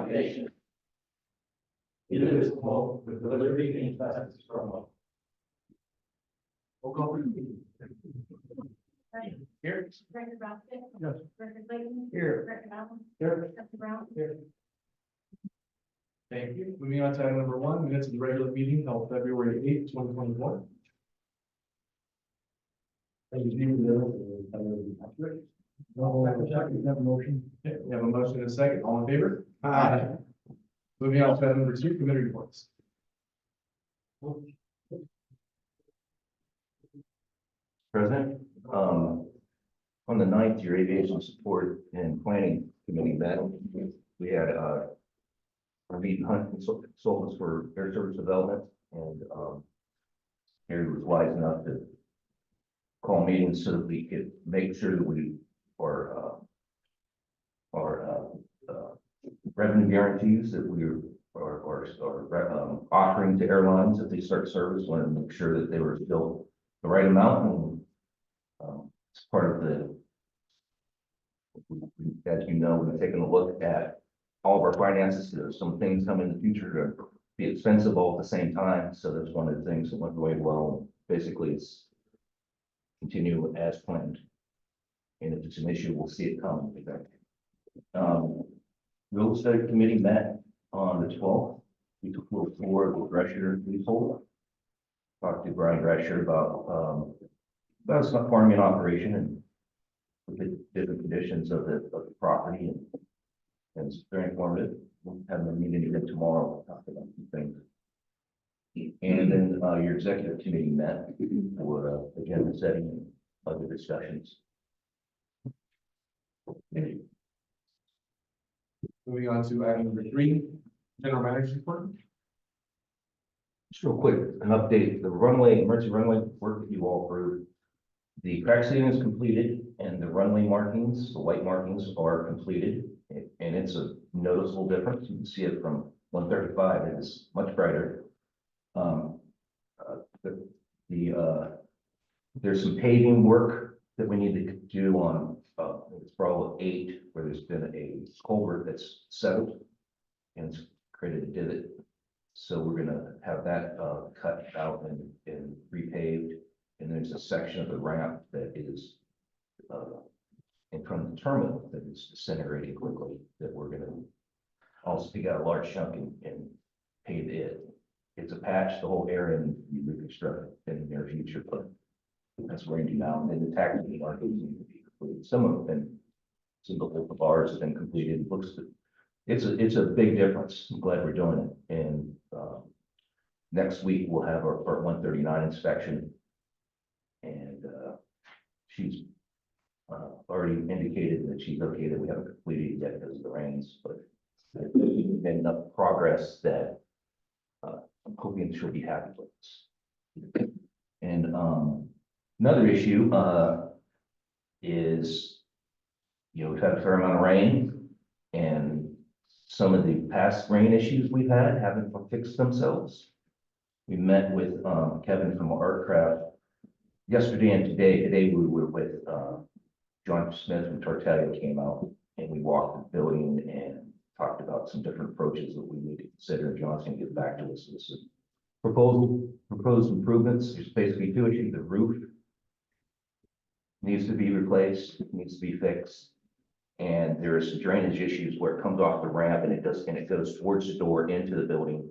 nation, indivisible, with liberty and justice for all. Roll call for the meeting. Here. Director Brown. Yes. Director Clayton. Here. Director Allen. Here. Director Brown. Here. Thank you. Moving on to item number 1, minutes of the regular meeting held February 8th, 2024. Thank you. No, second, have a motion. Okay, we have a motion and a second. All in favor? Aye. Moving on to item number 2, committee reports. President, on the 9th, your aviation support and planning committee met. We had our meet and hunt consultants for air service development, and Harry was wise enough to call meetings so that we could make sure that we are revenue guarantees that we are offering to airlines if they start service. Want to make sure that they were still the right amount, and it's part of the, as you know, we've taken a look at all of our finances. There's some things coming in the future to be expensive all at the same time, so that's one of the things that went really well. Basically, it's continue as planned, and if it's an issue, we'll see it coming. Real estate committee met on the 12th. We took a little tour of the Drescher leasehold. Talked to Brian Drescher about his farming operation and the different conditions of the property, and it's very informative. We'll have a meeting again tomorrow to talk about some things. And then your executive committee met for agenda setting and other discussions. Thank you. Moving on to item number 3, general manager's report. Just real quick, an update, the runway, emergency runway work that you all approved. The crack sealing is completed and the runway markings, the white markings are completed. And it's a noticeable difference. You can see it from 135, it is much brighter. There's some paving work that we need to do on, it's probably 8, where there's been a culvert that's settled and it's created a divot. So we're gonna have that cut out and repaved. And there's a section of the ramp that is in front of the terminal that is disintegrating quickly, that we're gonna also pick out a large chunk and pave it. It's a patch, the whole area, and be reconstructed in the near future, but that's ranging out. And then the taxi markings need to be completed. Some of them, some of the bars have been completed. It looks, it's a big difference. I'm glad we're doing it. And next week we'll have our Part 139 inspection, and she's already indicated that she's okay that we haven't completed it yet because of the rains, but we've made enough progress that I'm hoping she'll be happy with us. And another issue is, we've had a fair amount of rain, and some of the past rain issues we've had haven't fixed themselves. We met with Kevin from Artcraft yesterday and today. Today we were with John Smith from Tartaglia came out, and we walked the building and talked about some different approaches that we need to consider. John's going to get back to us with some proposed improvements. There's basically 2 issues. The roof needs to be replaced, needs to be fixed, and there are some drainage issues where it comes off the ramp and it goes towards the door into the building.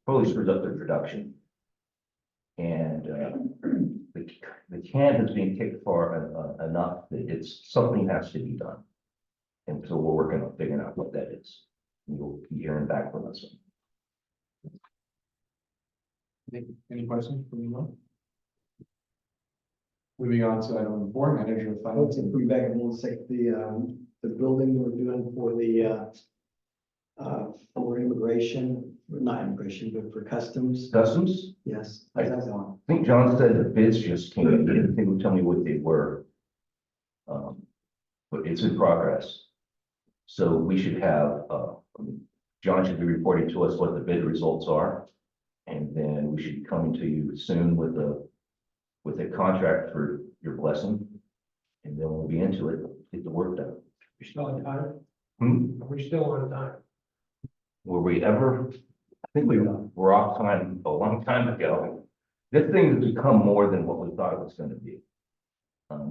Probably screws up their production. And the can is being kicked far enough that something has to be done. And so we're working on figuring out what that is. You'll be hearing back from us. Any questions from anyone? Moving on to item number 4, manager of I would finance. say bring back a little sec, the building we're doing for immigration, not immigration, but for customs. Customs, Yes. How's that going? I think John said the bids just came in. He didn't tell me what they were. But it's in progress. So we should have, John should be reporting to us what the bid results are. And then we should be coming to you soon with a contract for your blessing. And then we'll be into it, get the work done. We're still on time. Hmm? We're still on time. were we ever, I think we were off time a long time ago. This thing has become more than what we thought it was gonna be.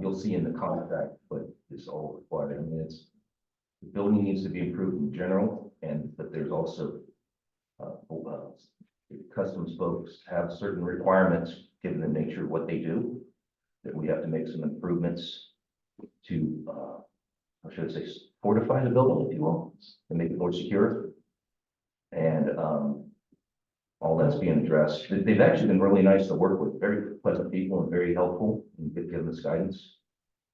You'll see in the contract, but it's all required. I mean, it's, the building needs to be improved in general, but there's also customs folks have certain requirements, given the nature of what they do, that we have to make some improvements to, or should I say, fortify the building, if you will, and make it more secure. And all that's being addressed. They've actually been really nice to work with, very pleasant people and very helpful and giving us guidance.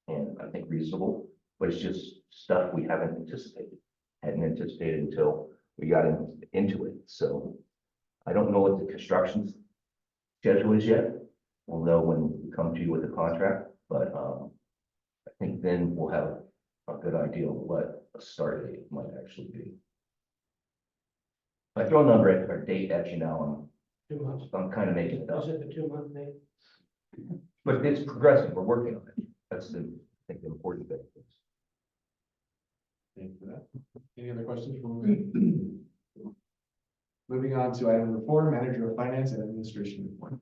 And I think reasonable, but it's just stuff we hadn't anticipated until we got into it. So I don't know what the construction schedule is yet. We'll know when we come to you with the contract, but I think then we'll have a good idea of what a start date might actually be. If I throw a number at or date at you now, 2 months. I'm kind of making it up, Is it the 2-month date? but it's progressive. We're working on it. That's the, I think, the important thing. Thank you for that. Any other questions from me? Moving on to item number 4, Manager of Finance and Administration report.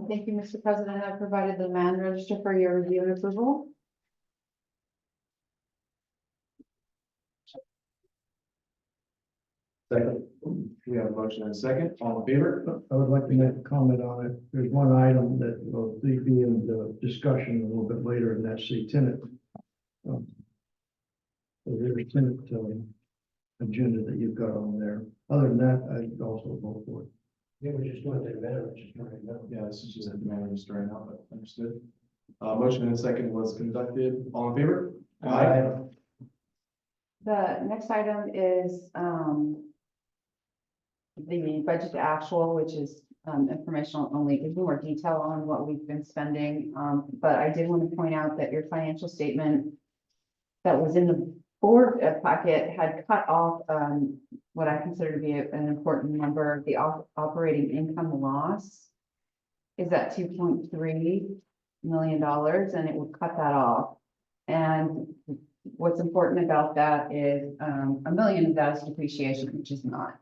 Thank you, Mr. President. I provided the man register for your review and approval. Second. We have a motion and a second. All in favor? I would like to make a comment on it. There's one item that will be in the discussion a little bit later, and that's the tenant. So there's a tenant agenda that you've got on there. Other than that, I'd also vote for it. Yeah, we're just doing the matter, just right now. Yeah, this is just at the manager right now, but understood. Motion and a second was conducted. All in favor? The next item is, the budget to actual, which is, informational only, gives more detail on what we've been spending. But I did want to point out that your financial statement that was in the board packet had cut off, what I consider to be an important number. The operating income loss is at $2.3 million, and it would cut that off. And what's important about that is, $1 million of that is depreciation, which is not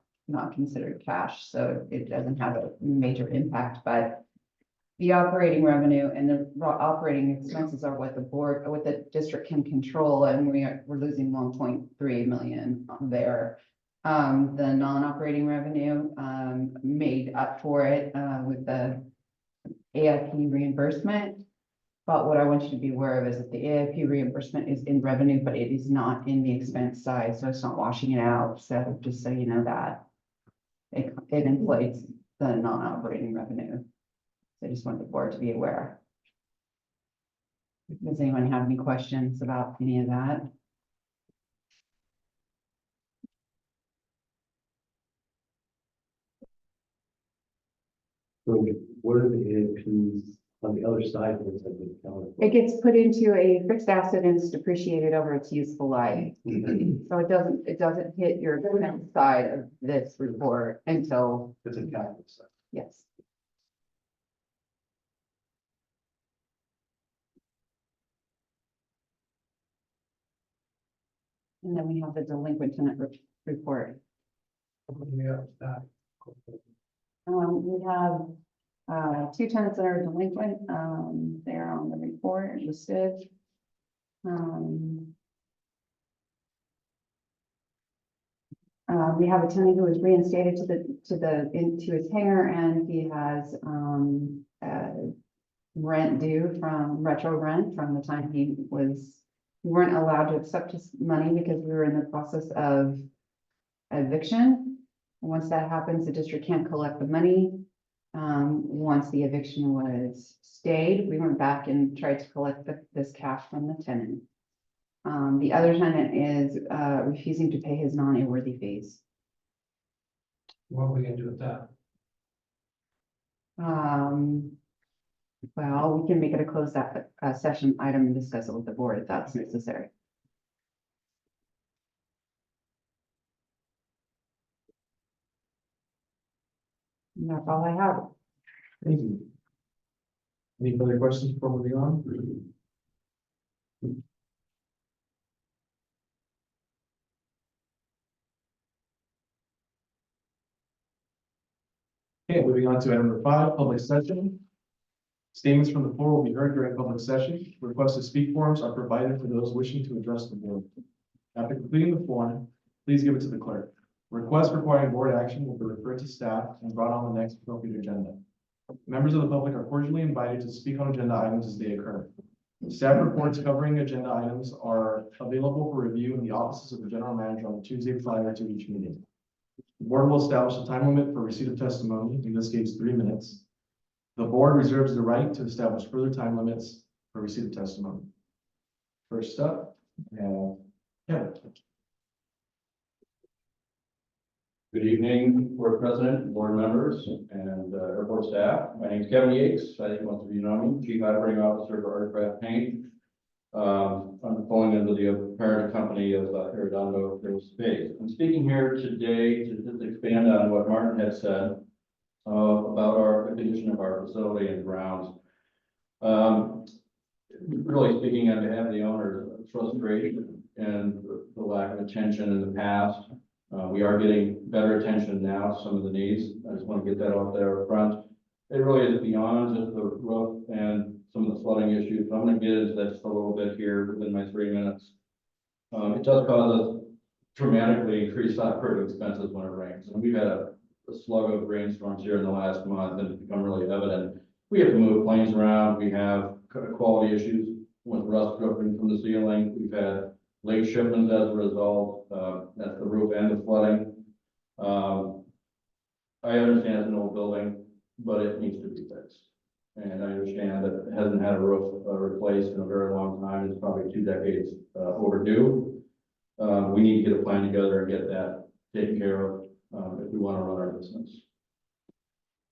considered cash, so it doesn't have a major impact, but the operating revenue and the operating expenses are what the district can control, and we're losing 1.3 million there. The non-operating revenue, made up for it, with the AIP reimbursement. But what I want you to be aware of is that the AIP reimbursement is in revenue, but it is not in the expense side, so it's not washing it out. So just so you know that it inflates the non-operating revenue. So I just want the board to be aware. Does anyone have any questions about any of that? So what are the APs on the other side of this? It gets put into a fixed asset and it's depreciated over its useful life. So it doesn't hit your expense side of this report until, It's in capital stuff. yes. And then we have the delinquent tenant report. Yeah, We have, 2 tenants that are delinquent, they're on the report listed. We have a tenant who was reinstated into his hangar, and he has, rent due from retro rent from the time we weren't allowed to accept his money because we were in the process of eviction. Once that happens, the district can't collect the money. Once the eviction was stayed, we went back and tried to collect this cash from the tenant. The other tenant is refusing to pay his non-airworthy fees. what are we gonna do with that? Well, we can make it a closed session item and discuss it with the board if that's necessary. And that's all I have. Thank you. Any further questions before moving on? Okay, moving on to item number 5, public session. Statements from the floor will be heard during public session. Requests to speak forms are provided for those wishing to address the board. After completing the form, please give it to the clerk. Requests requiring board action will be referred to staff and brought on the next appropriate agenda. Members of the public are cordially invited to speak on agenda items as they occur. Staff reports covering agenda items are available for review in the offices of the general manager on Tuesday prior to each meeting. The board will establish a time limit for receipt of testimony, in this case, 3 minutes. The board reserves the right to establish further time limits for receipt of testimony. First up, Kevin. Good evening, board president, board members, and airport staff. My name is Kevin Yates. I think most of you know me, chief operating officer for Aircraft Paint. I'm falling under the parent company of Arredondo Aerospace. I'm speaking here today to just expand on what Martin had said about the condition of our facility and grounds. Really speaking on behalf of the owners, frustration and the lack of attention in the past. We are getting better attention now to some of the needs. I just want to get that out there up front. It really is beyond just the roof and some of the flooding issues. I'm going to get into that just a little bit here within my 3 minutes. It does cause us dramatically increased operating expenses when it rains. And we've had a slug of rainstorms here in the last month, and it's become really evident. We have to move planes around. We have quality issues with rust dripping from the ceiling. We've had late shipments as a result. That's the roof and the flooding. I understand it's an old building, but it needs to be fixed. And I understand that it hasn't had a roof replaced in a very long time. It's probably 2 decades overdue. We need to get a plan together and get that taken care of if we want to run our business.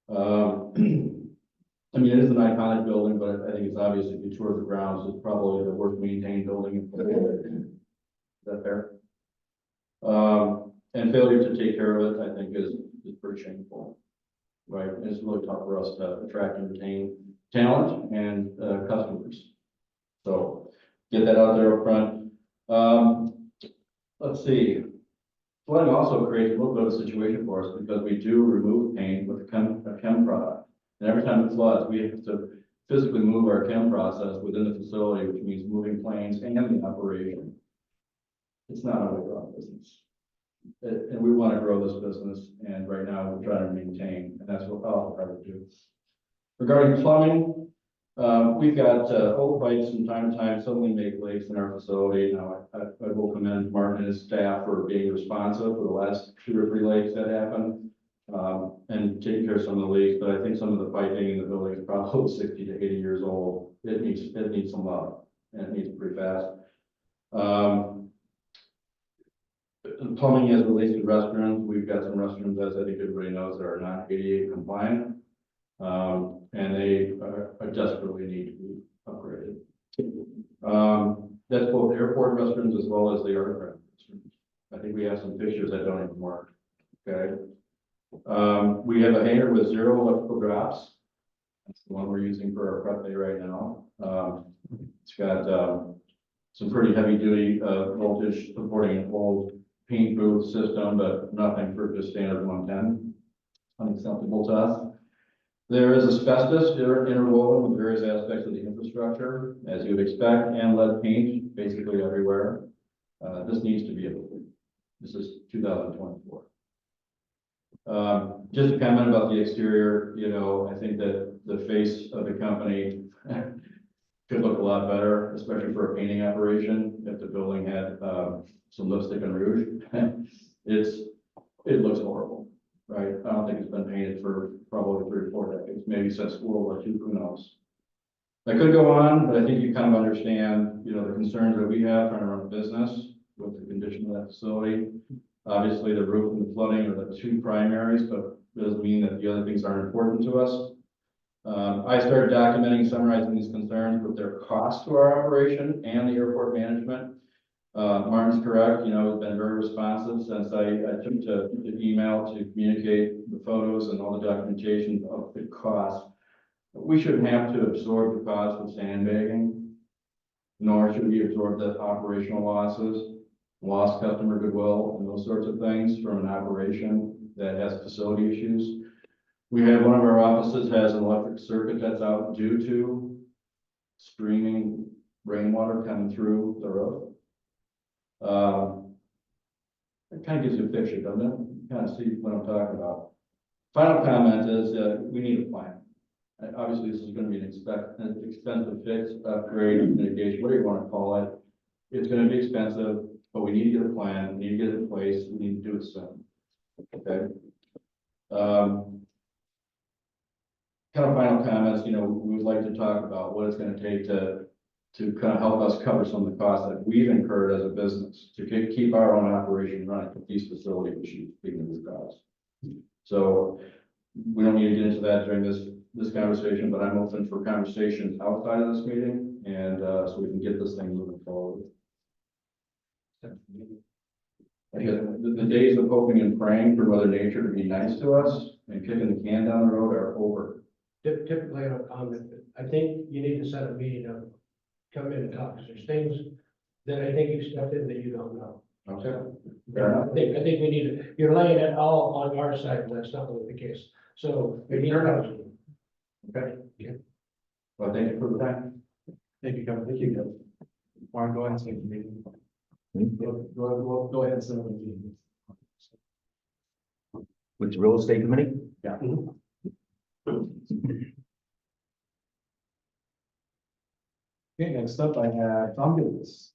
I mean, it is an iconic building, but I think it's obvious if you tour the grounds, it's probably the worst maintained building. Is that fair? And failure to take care of it, I think, is pretty shameful, right? And it's really tough for us to attract and retain talent and customers. So get that out there up front. Let's see. Flooding also creates a little bit of a situation for us because we do remove paint with a chem product. And every time it floods, we have to physically move our chem process within the facility, which means moving planes and the operation. It's not a way to run business. And we want to grow this business, and right now we're trying to maintain, and that's what I'll try to do. Regarding plumbing, we've got old pipes from time to time suddenly make leaks in our facility. Now, I will commend Martin and his staff for being responsive for the last 2 or 3 leaks that happened, and taking care of some of the leaks. But I think some of the piping in the building is probably 60 to 80 years old. It needs some love, and it needs pretty fast. Plumbing as it relates to restrooms, we've got some restrooms, as I think everybody knows, that are not ADA compliant, and they desperately need to be upgraded. That's both airport restrooms as well as the aircraft restrooms. I think we have some pictures that don't even work. Okay. We have a hangar with 0 electrical drops. That's the one we're using for our prep day right now. It's got some pretty heavy duty voltage supporting an old paint booth system, but nothing for just standard 110. Unacceptable to us. There is asbestos interwoven with various aspects of the infrastructure, as you would expect, and lead paint basically everywhere. This needs to be avoided. This is 2024. Just a comment about the exterior. You know, I think that the face of the company could look a lot better, especially for a painting operation. If the building had some lipstick and rouge, it looks horrible, right? I don't think it's been painted for probably 3 or 4 decades, maybe since World War II, who knows? I could go on, but I think you kind of understand, you know, the concerns that we have trying to run a business with the condition of that facility. Obviously, the roof and the flooding are the 2 primaries, but it doesn't mean that the other things aren't important to us. I started documenting, summarizing these concerns with their cost to our operation and the airport management. Martin's correct, you know, he's been very responsive since I took to the email to communicate the photos and all the documentation of the cost. We shouldn't have to absorb the cost of sandbagging, nor should we absorb the operational losses, lost customer goodwill, and those sorts of things from an operation that has facility issues. We had one of our offices has an electric circuit that's out due to streaming rainwater coming through the roof. It kind of gives you a picture, doesn't it? Kind of see what I'm talking about. Final comment is, we need a plan. And obviously, this is gonna be an expensive fix, upgrade, mitigation, whatever you wanna call it. It's gonna be expensive, but we need to get a plan, we need to get it in place, we need to do it soon. Okay? Kind of final comments, we would like to talk about what it's gonna take to kind of help us cover some of the costs that we've incurred as a business to keep our own operation running with these facility issues, being these costs. So we don't need to get into that during this conversation, but I'm open for conversations outside of this meeting and, so we can get this thing moving forward. Because the days of hoping and praying for Mother Nature to be nice to us and kicking the can down the road are over. Typically, I don't comment, but I think you need to set a meeting up, come in and talk, because there's things that I think you stepped in that you don't know. Okay. Fair enough. I think we need to, you're laying it all on our side, and that's not really the case. So we need to. Okay. Well, thank you for the time. Thank you, Kevin. Thank you, Kevin. Warren, go ahead and take the meeting. Go ahead and set up the meeting. With the real estate committee? Yeah. Okay, next up I have Tom Gillis.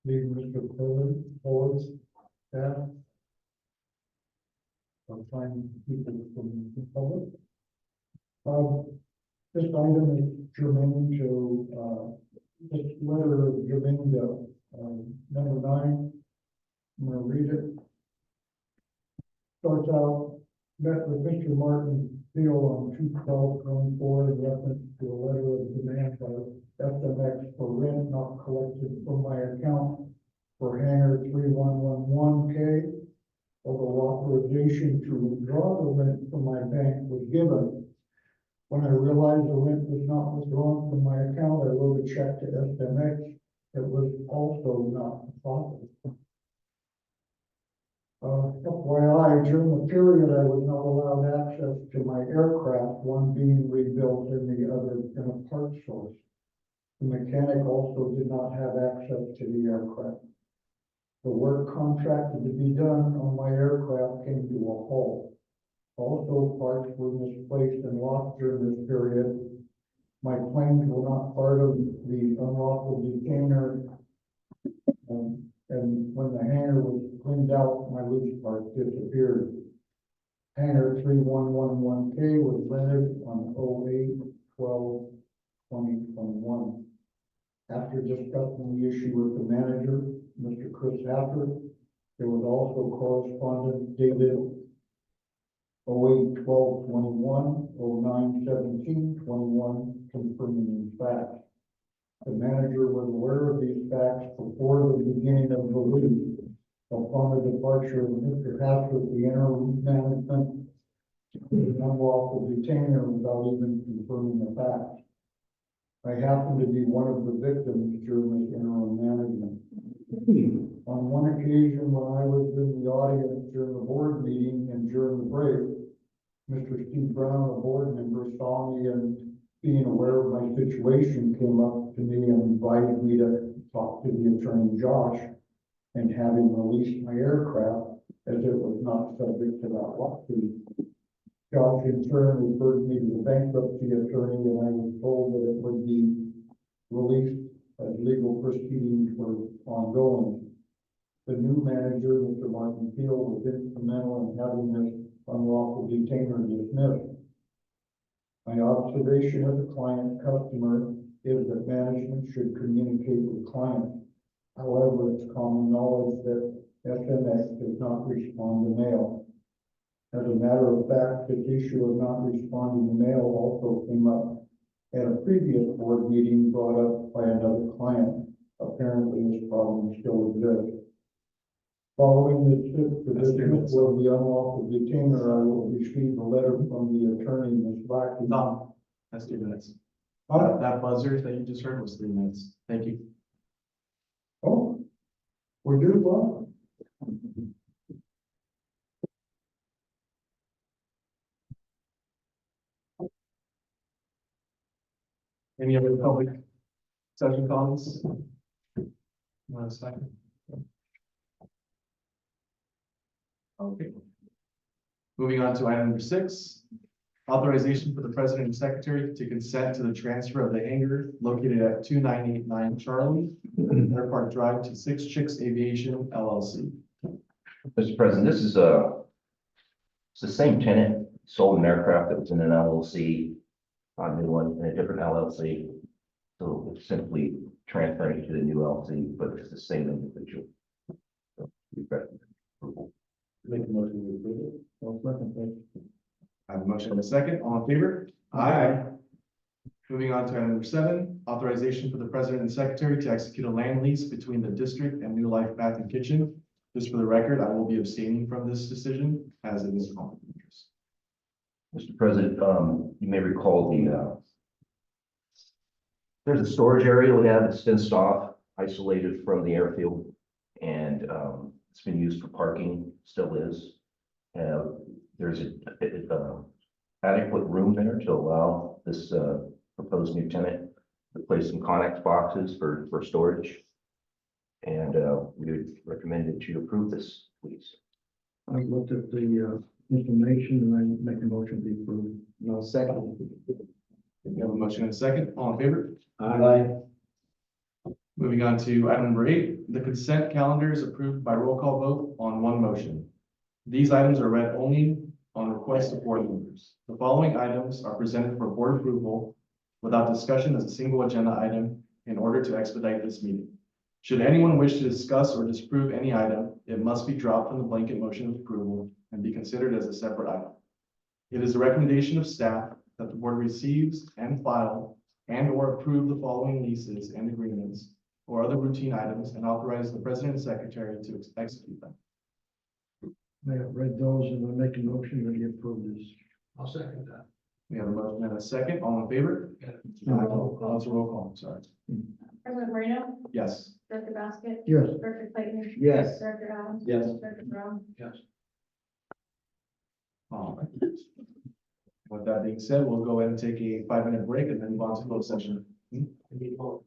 Leave Mr. President, boards, staff. I'm trying to keep it from the public. This item is germane to, this letter of germane to, number 9. I'm gonna read it. Starts out, met with Mr. Martin Field on 2/12/24 in reference to a letter of demand by FMX for rent not collected from my account for hangar 3111K. Although authorization to withdraw the rent from my bank was given. When I realized the rent was not withdrawn from my account, I wrote a check to FMX. It was also not deposited. FYI, during the period, I was not allowed access to my aircraft, one being rebuilt and the other in a part source. The mechanic also did not have access to the aircraft. The work contracted to be done on my aircraft came to a halt. Also, parts were misplaced and lost during this period. My planes were not part of the unlawful detainer. And when the hangar was cleaned out, my loose parts disappeared. Hangar 3111K was rented on 08/12/2021. After discussing the issue with the manager, Mr. Chris Hafford, there was also correspondence dated 08/12/21, 09/17/21, confirming these facts. The manager was aware of these facts before the beginning of the lease. Upon the departure of Mr. Hafford, the interim management was an unlawful detainer without even confirming the facts. I happened to be one of the victims during this interim management. On one occasion, when I was in the audience during the board meeting and during the break, Mr. Steve Brown, a board member, saw me and being aware of my situation came up to me and invited me to talk to the attorney Josh and have him release my aircraft as it was not subject to that lawsuit. Josh in turn referred me to the bankruptcy attorney and I was told that it would be released as legal proceedings were ongoing. The new manager, Mr. Martin Field, was instrumental in having this unlawful detainer dismissed. My observation as a client customer is that management should communicate with clients. However, it's common knowledge that FMX does not respond to mail. As a matter of fact, this issue of not responding to mail also came up at a previous board meeting brought up by another client. Apparently, this problem still exists. Following the dismissal of the unlawful detainer, I will receive a letter from the attorney, Ms. Blackie. Tom, that's 2 minutes. Huh? That buzzer that you just heard was 3 minutes. Thank you. Oh, we're due well. Any other public session comments? Want a second? Okay. Moving on to item number 6, authorization for the president and secretary to consent to the transfer of the hangar located at 2989 Charlie, Air Park Drive to 6 Chicks Aviation LLC. Mr. President, this is it's the same tenant, sold an aircraft that was in an LLC, a new one in a different LLC. So it's simply transferring it to the new LLC, but it's the same individual. So we recommend approval. Make a motion to approve it. Well, second, thank you. I have a motion and a second. All in favor? Aye. Moving on to item number 7, authorization for the president and secretary to execute a land lease between the district and New Life Bath and Kitchen. Just for the record, I will be abstaining from this decision as it is a conflict of interest. Mr. President, you may recall there's a storage area we have that's fenced off, isolated from the airfield, and it's been used for parking, still is. There's adequate room there to allow this proposed new tenant to place some Connex boxes for storage. And we would recommend that you approve this, please. I looked at the information and I make a motion to be approved. No, second. We have a motion and a second. All in favor? Aye. Moving on to item number 8, the consent calendar is approved by roll call vote on one motion. These items are read only on request of board members. The following items are presented for board approval without discussion as a single agenda item in order to expedite this meeting. Should anyone wish to discuss or disapprove any item, it must be dropped from the blanket motion of approval and be considered as a separate item. It is the recommendation of staff that the board receives and file and/or approve the following leases and agreements or other routine items and authorize the president and secretary to execute them. I have read those and I make a motion that you approve this. I'll second that. We have a motion and a second. All in favor? Roll call. That's a roll call, sorry. President Moreno, Yes. Director Basket, Yes. Director Clayton. Yes. Director Adams. Yes. Director Brown. Yes. All right. With that being said, we'll go ahead and take a 5-minute break and then move on to closed session. We need more.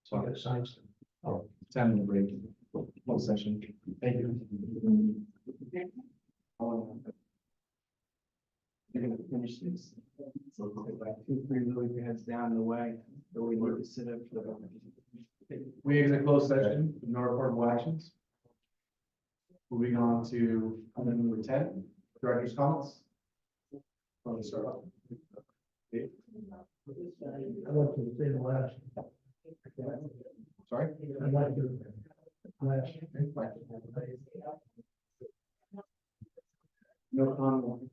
So I got signs. 10-minute break, closed session. Thank you. You're gonna finish this. So take like 2, 3 really hands down the way, but we need to sit up for the. We exit closed session, no reportable actions. Moving on to item number 10, director's comments. Want to start off? I'd like to say the last. Sorry? I'd like to. Last. No comment.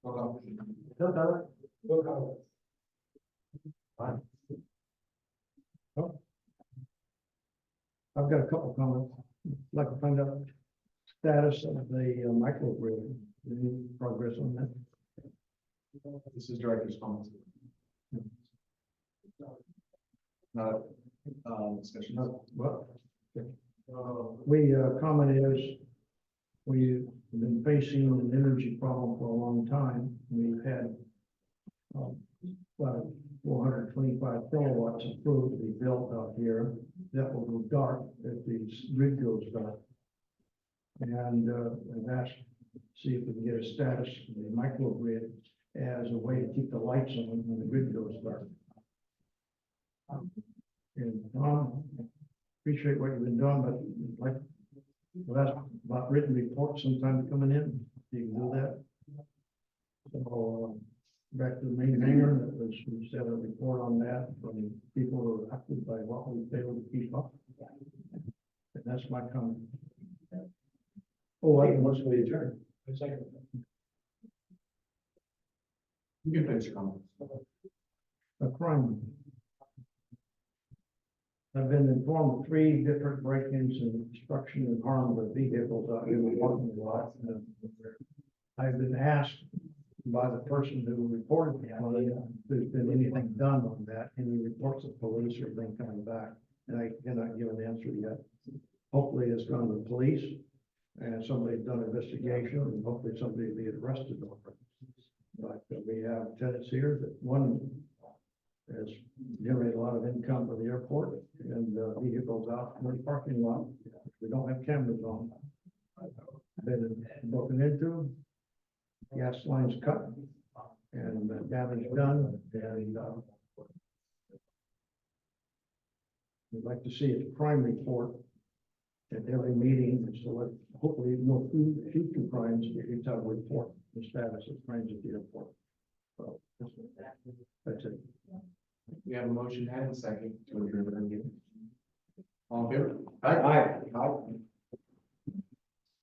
No comment. No comment. Fine. I've got a couple comments. I'd like to find out status of the microgrid, any progress on that? This is director's comments. Not, discussion. Well, we, comment is, we've been facing an energy problem for a long time. We've had about 425 kilowatts approved to be built out here. That will go dark if the grid goes dark. And I've asked to see if we can get a status of the microgrid as a way to keep the lights on when the grid goes dark. And appreciate what you've been doing, but like, well, that's about written reports sometime coming in, you can do that. So, back to the main hangar, that was, we set a report on that from people who are affected by what we failed to keep up. And that's my comment. Oh, I must be adjourned. Second. You can finish your comments. A crime. I've been informed of 3 different break-ins and destruction and harm of vehicles out in the parking lot. I've been asked by the person who reported me, if there's been anything done on that, any reports of police or anything coming back, and I cannot give an answer yet. Hopefully it's gone to the police, and somebody's done an investigation, and hopefully somebody will be arrested over it. But we have tenants here that one has generated a lot of income for the airport and vehicles out in the parking lot. We don't have cameras on. Been broken into, gas lines cut, and damage done, and we'd like to see a crime report at every meeting, so that hopefully no future crimes, we have a report, the status of crimes at the airport. So, that's it. We have a motion and a second to adjourn the meeting. All in favor? Aye.